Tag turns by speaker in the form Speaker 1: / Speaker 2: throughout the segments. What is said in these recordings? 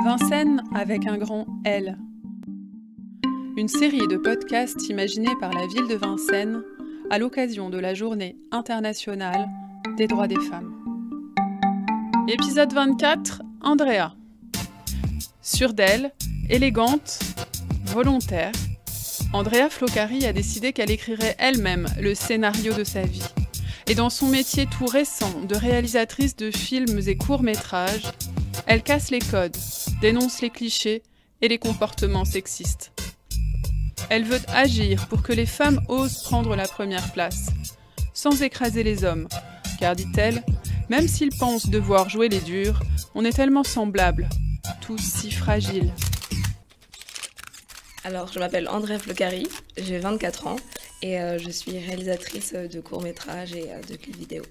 Speaker 1: Vincennes avec un grand L. Une série de podcasts imaginés par la ville de Vincennes à l'occasion de la Journée internationale des droits des femmes. Épisode 24, Andrea. Sûre d'elle, élégante, volontaire, Andrea Floccari a décidé qu'elle écrirait elle-même le scénario de sa vie. Et dans son métier tout récent de réalisatrice de films et courts-métrages, elle casse les codes, dénonce les clichés et les comportements sexistes. Elle veut agir pour que les femmes osent prendre la première place, sans écraser les hommes, car, dit-elle, même s'ils pensent devoir jouer les durs, on est tellement semblables, tous si fragiles.
Speaker 2: Alors, je m'appelle Andrea Floccari, j'ai 24 ans et je suis réalisatrice de courts-métrages et de clips vidéo.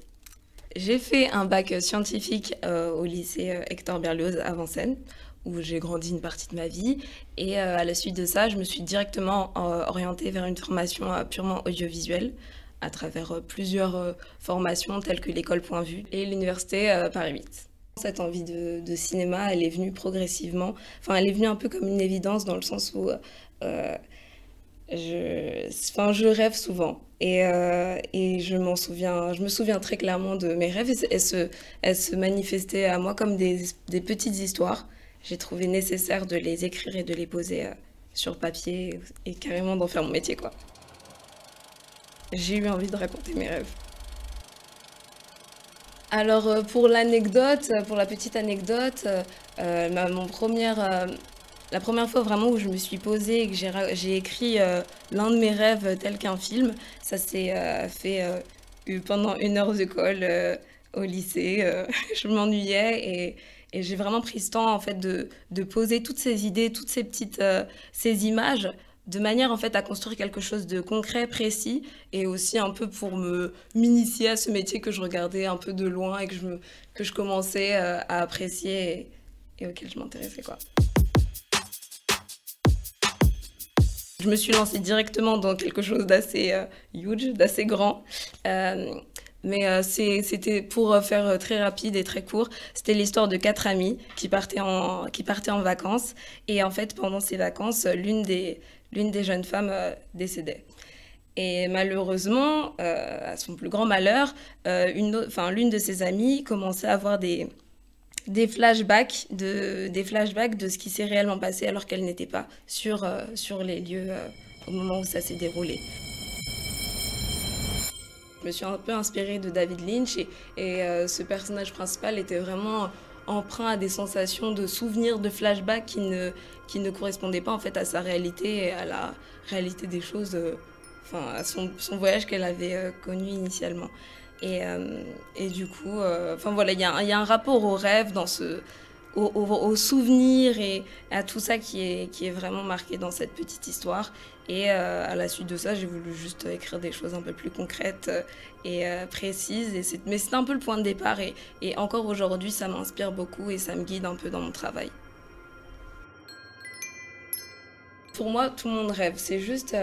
Speaker 2: J'ai fait un bac scientifique au lycée Hector Berlioz à Vincennes, où j'ai grandi une partie de ma vie. Et à la suite de ça, je me suis directement orientée vers une formation purement audiovisuelle, à travers plusieurs formations telles que l'école Point Vue et l'université Paris 8. Cette envie de cinéma, elle est venue progressivement. Enfin, elle est venue un peu comme une évidence dans le sens où je rêve souvent. Et je me souviens très clairement de mes rêves. Et elles se manifestaient à moi comme des petites histoires. J'ai trouvé nécessaire de les écrire et de les poser sur papier et carrément d'en faire mon métier, quoi. J'ai eu envie de raconter mes rêves. Alors, pour la petite anecdote, la première fois vraiment où je me suis posée et que j'ai écrit l'un de mes rêves tel qu'un film, ça s'est fait pendant une heure d'école au lycée. Je m'ennuyais et j'ai vraiment pris ce temps en fait de poser toutes ces idées, toutes ces petites ces images, de manière en fait à construire quelque chose de concret, précis, et aussi un peu pour m'initier à ce métier que je regardais un peu de loin et que je commençais à apprécier et auquel je m'intéressais, quoi. Je me suis lancée directement dans quelque chose d'assez huge, d'assez grand. Mais c'était pour faire très rapide et très court. C'était l'histoire de 4 amis qui partaient en vacances. Et en fait, pendant ces vacances, l'une des jeunes femmes décédait. Et malheureusement, à son plus grand malheur, l'une de ses amies commençait à avoir des flashbacks de ce qui s'est réellement passé alors qu'elle n'était pas sur les lieux au moment où ça s'est déroulé. Je me suis un peu inspirée de David Lynch et ce personnage principal était vraiment emprunt à des sensations de souvenirs, de flashbacks qui ne correspondaient pas en fait à sa réalité et à la réalité des choses, à son voyage qu'elle avait connu initialement. Et du coup, il y a un rapport au rêve, au souvenir et à tout ça qui est vraiment marqué dans cette petite histoire. Et à la suite de ça, j'ai voulu juste écrire des choses un peu plus concrètes et précises. Mais c'est un peu le point de départ. Et encore aujourd'hui, ça m'inspire beaucoup et ça me guide un peu dans mon travail. Pour moi, tout le monde rêve. C'est juste...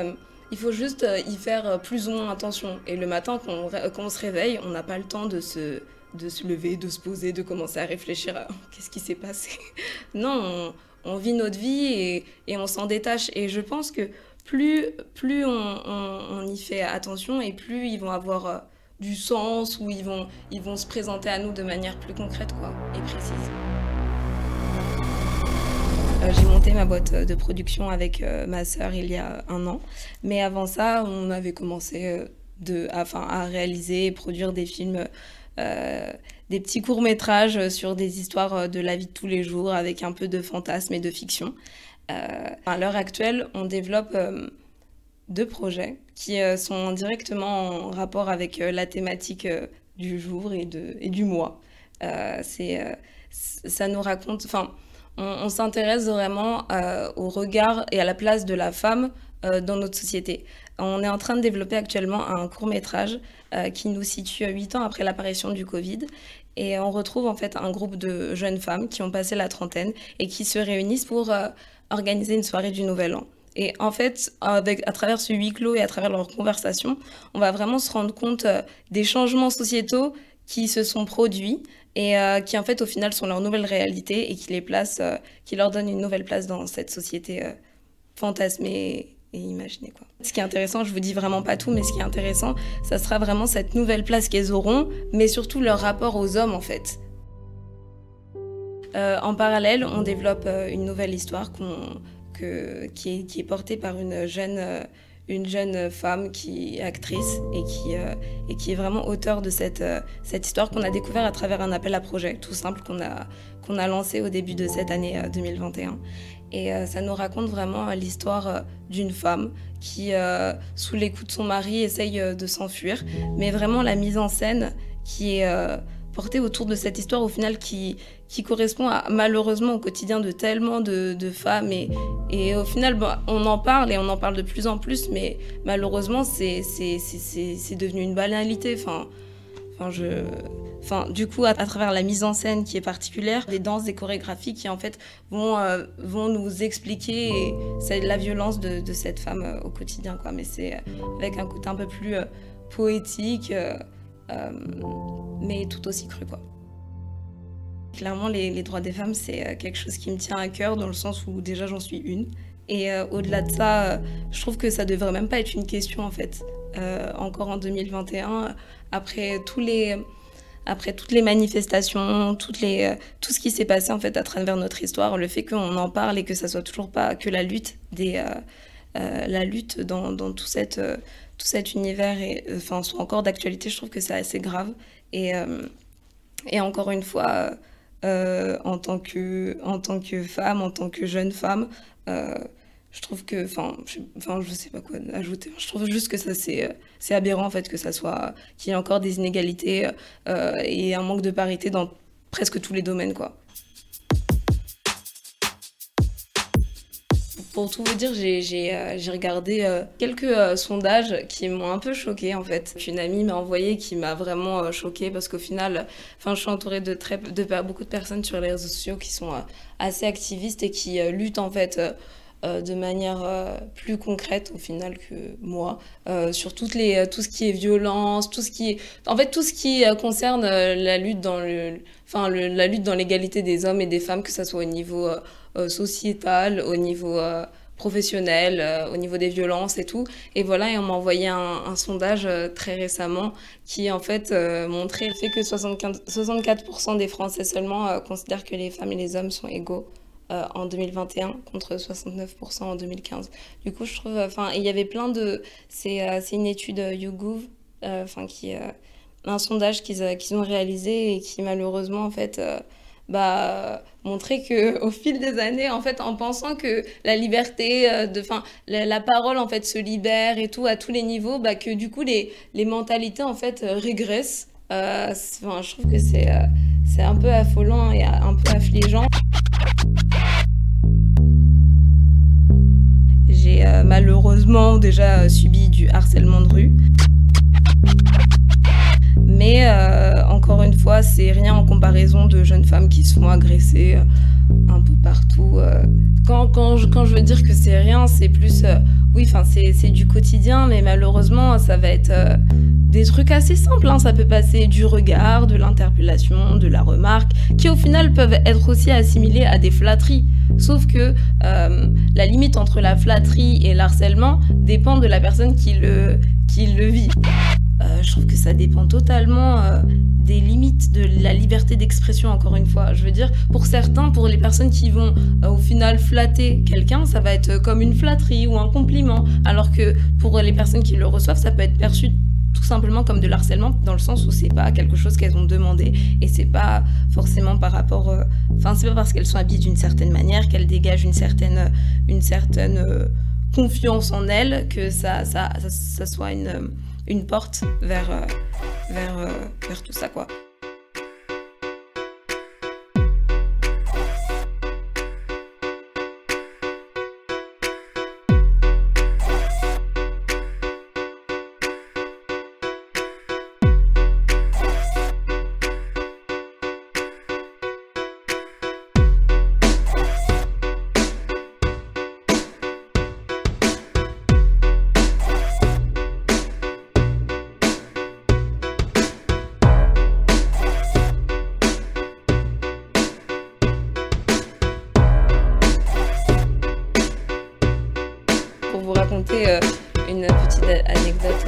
Speaker 2: il faut juste y faire plus ou moins attention. Et le matin, quand on se réveille, on n'a pas le temps de se lever, de se poser, de commencer à réfléchir à qu'est-ce qui s'est passé. Non, on vit notre vie et on s'en détache. Et je pense que plus on y fait attention et plus ils vont avoir du sens ou ils vont se présenter à nous de manière plus concrète, quoi, et précise. J'ai monté ma boîte de production avec ma sœur il y a 1 an. Mais avant ça, on avait commencé à réaliser et produire des films, des petits courts-métrages sur des histoires de la vie de tous les jours avec un peu de fantasme et de fiction. À l'heure actuelle, on développe 2 projets qui sont directement en rapport avec la thématique du jour et du mois. Ça nous raconte... On s'intéresse vraiment au regard et à la place de la femme dans notre société. On est en train de développer actuellement un court-métrage qui nous situe 8 ans après l'apparition du Covid. Et on retrouve en fait un groupe de jeunes femmes qui ont passé la trentaine et qui se réunissent pour organiser une soirée du Nouvel An. Et en fait, à travers ce huis clos et à travers leur conversation, on va vraiment se rendre compte des changements sociétaux qui se sont produits et qui en fait au final sont leur nouvelle réalité et qui les place, qui leur donne une nouvelle place dans cette société fantasmée et imaginée, quoi. Ce qui est intéressant, je vous dis vraiment pas tout, mais ce qui est intéressant, ça sera vraiment cette nouvelle place qu'elles auront, mais surtout leur rapport aux hommes en fait. En parallèle, on développe une nouvelle histoire qui est portée par une jeune femme qui est actrice et qui est vraiment auteure de cette histoire qu'on a découvert à travers un appel à projet tout simple qu'on a lancé au début de cette année 2021. Et ça nous raconte vraiment l'histoire d'une femme qui, sous les coups de son mari, essaye de s'enfuir. Mais vraiment la mise en scène qui est portée autour de cette histoire au final qui correspond malheureusement au quotidien de tellement de femmes. Et au final, on en parle et on en parle de plus en plus, mais malheureusement, c'est devenu une banalité. Du coup, à travers la mise en scène qui est particulière, des danses, des chorégraphies qui en fait vont nous expliquer la violence de cette femme au quotidien, quoi. Mais c'est avec un côté un peu plus poétique, mais tout aussi cru, quoi. Clairement, les droits des femmes, c'est quelque chose qui me tient à cœur dans le sens où déjà j'en suis une. Et au-delà de ça, je trouve que ça devrait même pas être une question en fait. Encore en 2021, après toutes les manifestations, tout ce qui s'est passé en fait à travers notre histoire, le fait qu'on en parle et que ça soit toujours pas que la lutte la lutte dans tout cet univers soit encore d'actualité, je trouve que c'est assez grave. Et encore une fois, en tant que femme, en tant que jeune femme, je trouve que, je sais pas quoi ajouter. Je trouve juste que ça c'est aberrant en fait qu'il y ait encore des inégalités et un manque de parité dans presque tous les domaines, quoi. Pour tout vous dire, j'ai regardé quelques sondages qui m'ont un peu choquée en fait. Une amie m'a envoyé qui m'a vraiment choquée parce qu'au final, je suis entourée de beaucoup de personnes sur les réseaux sociaux qui sont assez activistes et qui luttent en fait de manière plus concrète au final que moi sur tout ce qui est violence, tout ce qui concerne la lutte dans la lutte dans l'égalité des hommes et des femmes, que ça soit au niveau sociétal, au niveau professionnel, au niveau des violences et tout. Et voilà, et on m'a envoyé un sondage très récemment qui en fait montrait le fait que 64% des Français seulement considèrent que les femmes et les hommes sont égaux en 2021 contre 69% en 2015. Du coup, je trouve, il y avait plein de... C'est une étude YouGov, qui un sondage qu'ils ont réalisé et qui malheureusement en fait montrer que au fil des années, en fait, en pensant que la liberté la parole en fait se libère et tout à tous les niveaux, que du coup les mentalités en fait régressent. Je trouve que c'est un peu affolant et un peu affligeant. J'ai malheureusement déjà subi du harcèlement de rue. Mais encore une fois, c'est rien en comparaison de jeunes femmes qui se font agresser un peu partout. Quand je veux dire que c'est rien, c'est plus... c'est du quotidien, mais malheureusement, ça va être des trucs assez simples. Ça peut passer du regard, de l'interpellation, de la remarque, qui au final peuvent être aussi assimilés à des flatteries. Sauf que la limite entre la flatterie et l'harcèlement dépend de la personne qui le vit. Je trouve que ça dépend totalement des limites de la liberté d'expression, encore une fois. Je veux dire, pour certains, pour les personnes qui vont au final flatter quelqu'un, ça va être comme une flatterie ou un compliment. Alors que pour les personnes qui le reçoivent, ça peut être perçu tout simplement comme de l'harcèlement, dans le sens où c'est pas quelque chose qu'elles ont demandé et c'est pas forcément par rapport... c'est pas parce qu'elles sont habillées d'une certaine manière qu'elles dégagent une certaine confiance en elles que ça soit une porte vers tout ça, quoi. raconter une petite anecdote.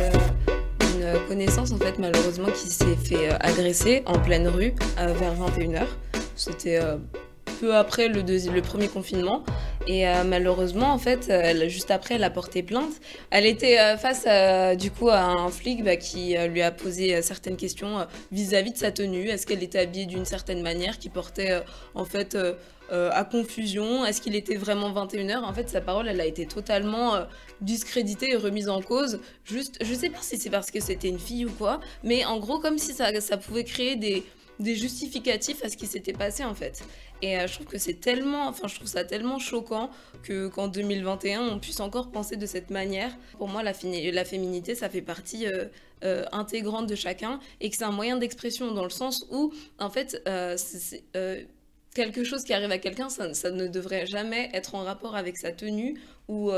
Speaker 2: Une connaissance en fait malheureusement qui s'est fait agresser en pleine rue vers 21h. C'était peu après le premier confinement. Et malheureusement, en fait, juste après, elle a porté plainte. Elle était face du coup à un flic qui lui a posé certaines questions vis-à-vis de sa tenue. Est-ce qu'elle était habillée d'une certaine manière qui portait en fait à confusion? Est-ce qu'il était vraiment 21h? En fait, sa parole, elle a été totalement discréditée et remise en cause. Juste, je sais pas si c'est parce que c'était une fille ou quoi, mais en gros, comme si ça pouvait créer des justificatifs à ce qui s'était passé en fait. Et je trouve que je trouve ça tellement choquant qu'en 2021 on puisse encore penser de cette manière. Pour moi la féminité ça fait partie intégrante de chacun et que c'est un moyen d'expression dans le sens où en fait quelque chose qui arrive à quelqu'un ça ne devrait jamais être en rapport avec sa tenue ou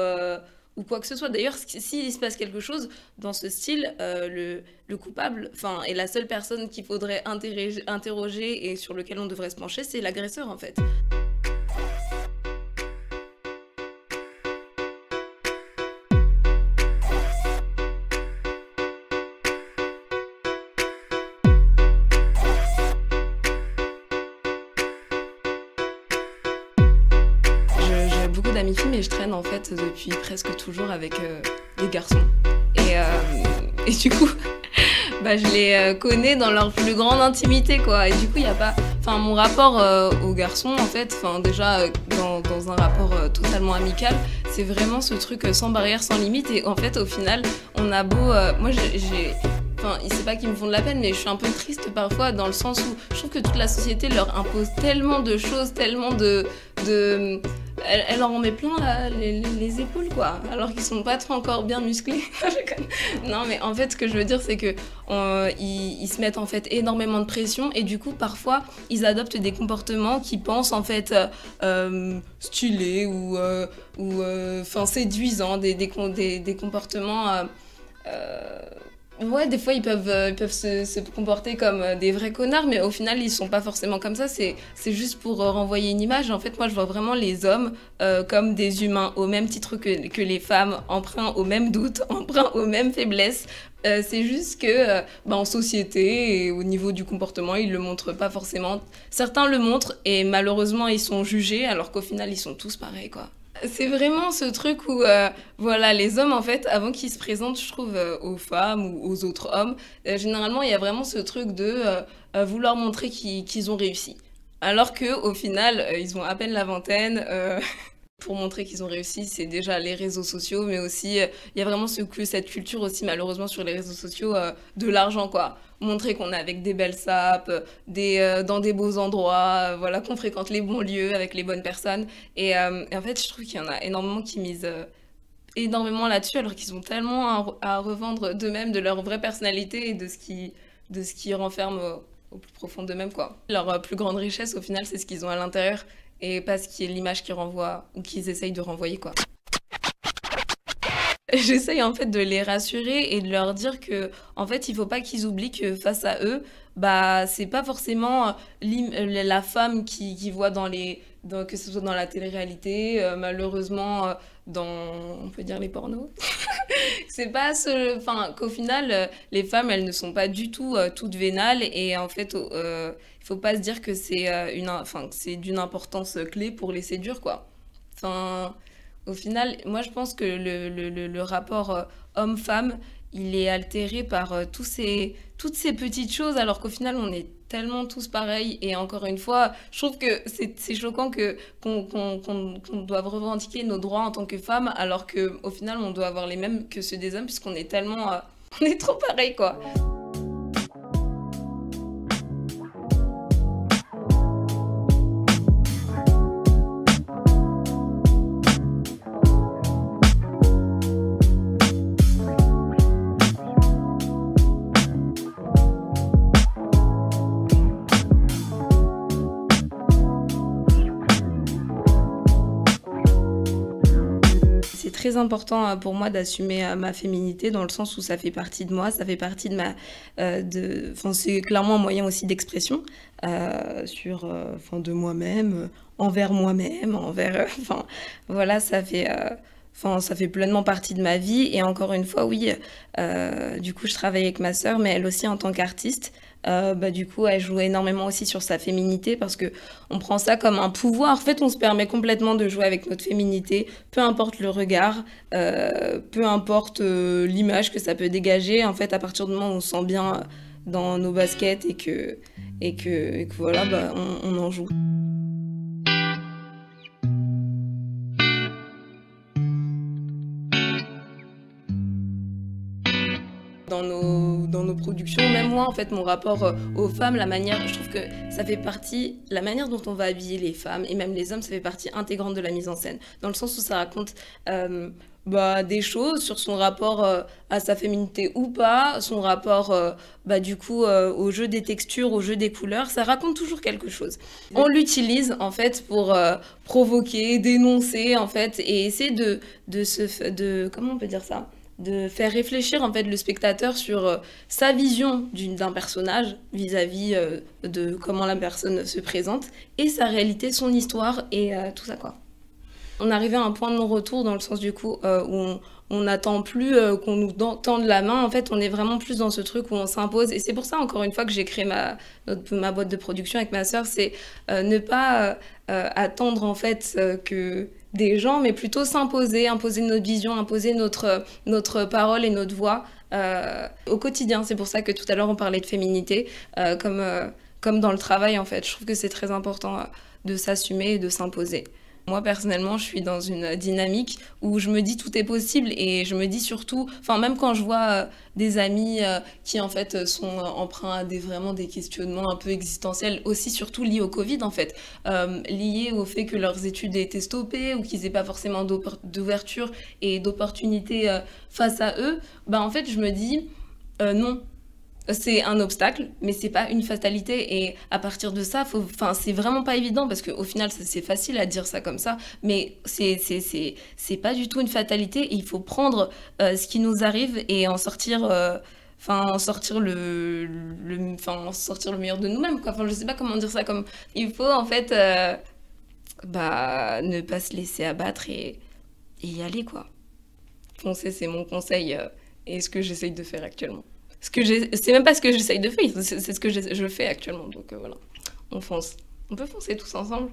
Speaker 2: quoi que ce soit. D'ailleurs, s'il se passe quelque chose dans ce style, le coupable, est la seule personne qu'il faudrait interroger et sur lequel on devrait se pencher, c'est l'agresseur en fait. J'ai beaucoup d'amis filles, mais je traîne en fait depuis presque toujours avec des garçons. Et du coup, je les connais dans leur plus grande intimité, quoi. Et du coup, il n'y a pas... mon rapport aux garçons, en fait, déjà, dans un rapport totalement amical, c'est vraiment ce truc sans barrière, sans limite. Et en fait, au final, on a beau... moi, c'est pas qu'ils me font de la peine, mais je suis un peu triste parfois dans le sens où je trouve que toute la société leur impose tellement de choses, tellement elle leur en met plein les épaules, quoi, alors qu'ils sont pas trop encore bien musclés. Non, mais en fait, ce que je veux dire, c'est que ils se mettent en fait énormément de pression et du coup, parfois, ils adoptent des comportements qui pensent en fait stylés ou séduisants, des comportements. Ouais, des fois ils peuvent se comporter comme des vrais connards, mais au final ils sont pas forcément comme ça, c'est juste pour renvoyer une image. En fait, moi je vois vraiment les hommes comme des humains, au même titre que les femmes, emprunts aux mêmes doutes, emprunts aux mêmes faiblesses. C'est juste que en société et au niveau du comportement, ils le montrent pas forcément. Certains le montrent et malheureusement ils sont jugés, alors qu'au final ils sont tous pareils, quoi. C'est vraiment ce truc où, les hommes, en fait, avant qu'ils se présentent, je trouve, aux femmes ou aux autres hommes, généralement, il y a vraiment ce truc de vouloir montrer qu'ils ont réussi. Alors qu'au final, ils ont à peine la vingtaine. Pour montrer qu'ils ont réussi, c'est déjà les réseaux sociaux, mais aussi, il y a vraiment cette culture aussi, malheureusement, sur les réseaux sociaux, de l'argent, quoi. Montrer qu'on est avec des belles sapes, dans des beaux endroits, qu'on fréquente les bons lieux avec les bonnes personnes. Et en fait, je trouve qu'il y en a énormément qui misent énormément là-dessus, alors qu'ils ont tellement à revendre d'eux-mêmes, de leur vraie personnalité et de ce qui renferme au plus profond d'eux-mêmes, quoi. Leur plus grande richesse, au final, c'est ce qu'ils ont à l'intérieur et pas ce qui est l'image qu'ils renvoient ou qu'ils essayent de renvoyer, quoi. J'essaye en fait de les rassurer et de leur dire que en fait il faut pas qu'ils oublient que face à eux c'est pas forcément la femme qui voit que ce soit dans la télé-réalité, malheureusement on peut dire les pornos. C'est pas qu'au final les femmes elles ne sont pas du tout toutes vénales et en fait il faut pas se dire que c'est d'une importance clé pour les séduire, quoi. Au final, moi je pense que le rapport homme-femme, il est altéré par toutes ces petites choses, alors qu'au final on est tellement tous pareils. Et encore une fois, je trouve que c'est choquant qu'on doive revendiquer nos droits en tant que femmes, alors qu'au final on doit avoir les mêmes que ceux des hommes, puisqu'on est tellement... on est trop pareils, quoi. C'est très important pour moi d'assumer ma féminité dans le sens où ça fait partie de moi, ça fait partie c'est clairement un moyen aussi d'expression de moi-même, envers moi-même, ça fait Enfin, ça fait pleinement partie de ma vie. Et encore une fois, oui, du coup, je travaille avec ma sœur, mais elle aussi en tant qu'artiste. Du coup, elle joue énormément aussi sur sa féminité parce que on prend ça comme un pouvoir. En fait, on se permet complètement de jouer avec notre féminité, peu importe le regard, peu importe l'image que ça peut dégager. En fait, à partir du moment où on se sent bien dans nos baskets et que voilà, on en joue. Dans nos productions, même moi, en fait, mon rapport aux femmes, la manière, je trouve que ça fait partie, la manière dont on va habiller les femmes et même les hommes, ça fait partie intégrante de la mise en scène, dans le sens où ça raconte des choses sur son rapport à sa féminité ou pas, son rapport au jeu des textures, au jeu des couleurs, ça raconte toujours quelque chose. On l'utilise en fait pour provoquer, dénoncer en fait et essayer de comment on peut dire ça, de faire réfléchir en fait le spectateur sur sa vision d'un personnage vis-à-vis de comment la personne se présente et sa réalité, son histoire et tout ça quoi. On arrivait à un point de non-retour dans le sens du coup où on n'attend plus qu'on nous tende la main. En fait, on est vraiment plus dans ce truc où on s'impose. Et c'est pour ça, encore une fois, que j'ai créé ma boîte de production avec ma sœur. C'est ne pas attendre en fait que des gens, mais plutôt s'imposer, imposer notre vision, imposer notre parole et notre voix au quotidien. C'est pour ça que tout à l'heure, on parlait de féminité, comme dans le travail, en fait. Je trouve que c'est très important de s'assumer et de s'imposer. Moi, personnellement, je suis dans une dynamique où je me dis tout est possible et je me dis surtout, enfin, même quand je vois des amis qui, en fait, sont empreints à vraiment des questionnements un peu existentiels, aussi surtout liés au Covid, en fait, liés au fait que leurs études aient été stoppées ou qu'ils n'aient pas forcément d'ouverture et d'opportunités face à eux, en fait, je me dis non. C'est un obstacle, mais c'est pas une fatalité. Et à partir de ça, c'est vraiment pas évident parce qu'au final, c'est facile à dire ça comme ça, mais c'est pas du tout une fatalité. Il faut prendre ce qui nous arrive et en sortir, sortir le meilleur de nous-mêmes, quoi. Enfin, je sais pas comment dire ça. Comme il faut en fait, ne pas se laisser abattre et y aller, quoi. Foncer, c'est mon conseil et ce que j'essaye de faire actuellement. C'est même pas ce que j'essaye de faire, c'est ce que je fais actuellement. Donc voilà, on fonce. On peut foncer tous ensemble.